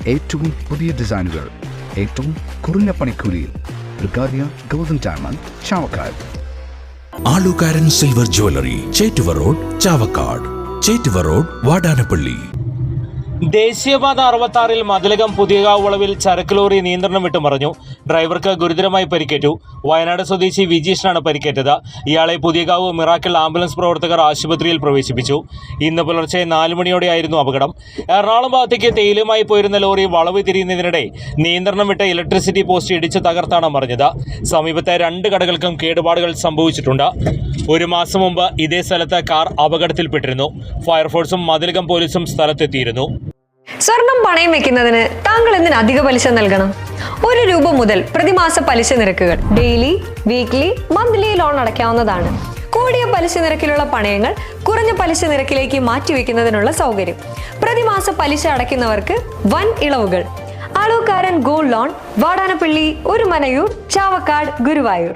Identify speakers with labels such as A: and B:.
A: ഏറ്റവും പുതിയ ഡിസൈനുകൾ ഏറ്റവും കുറഞ്ഞ പണിക്കൂലിയിൽ. ബ്രിഗാദിയ golden diamond, Chavakkad.
B: Alukkaran silver jewellery, Chettuva road, Chavakkad. Chettuva road, Vadanappally.
C: ദേശീയപാത 66-ൽ മതിലകം പുതിയകാവ് വളവിൽ ചരക്ക് ലോറി നിയന്ത്രണം വിട്ട് മറിഞ്ഞു. ഡ്രൈവർക്ക് ഗുരുതരമായി പരിക്കേറ്റു. വയനാട് സ്വദേശി വിജീഷിനാണ് പരിക്കേറ്റത്. ഇയാളെ പുതിയകാവ് മിറാക്കിൾ ആംബുലൻസ് പ്രവർത്തകർ ആശുപത്രിയിൽ പ്രവേശിപ്പിച്ചു. ഇന്ന് പുലർച്ചെ 4 മണിയോടെയായിരുന്നു അപകടം. എറണാകുളം ഭാഗത്തേക്ക് തേയിലുമായി പോയിരുന്ന ലോറി വളവ് തിരിയുന്നതിനിടെ നിയന്ത്രണം വിട്ട ഇലക്ട്രിസിറ്റി പോസ്റ്റ് ഇടിച്ച് തകർത്താണ് മറിഞ്ഞത്. സമീപത്തെ 2 കടകൾക്കും കേടുപാടുകൾ സംഭവിച്ചിട്ടുണ്ട്. 1 മാസം മുമ്പ് ഇതേ സ്ഥലത്ത് കാർ അപകടത്തിൽപ്പെട്ടിരുന്നു. ഫയർഫോഴ്സും മതിലകം പോലീസും സ്ഥലത്തെത്തിയിരുന്നു.
D: സ്വർണം പണയം വെക്കുന്നതിന് താങ്കൾ എന്തിന് അധിക പലിശ നൽകണം? 1 രൂപ മുതൽ പ്രതിമാസ പലിശ നിരക്കുകൾ ഡെയിലി, വീക്ക്ലി, മന്ത്ലി ലോൺ അടയ്ക്കാവുന്നതാണ്. കൂടിയ പലിശ നിരക്കിലുള്ള പണയങ്ങൾ കുറഞ്ഞ പലിശ നിരക്കിലേക്ക് മാറ്റിവെക്കുന്നതിനുള്ള സൗകര്യം. പ്രതിമാസ പലിശ അടയ്ക്കുന്നവർക്ക് വൻ ഇളവുകൾ. ആലുകാരൻ ഗോൾഡ് ലോൺ, വാടാനപ്പള്ളി, ഒരുമനയൂർ, ചാവക്കാട്, ഗുരുവായൂർ.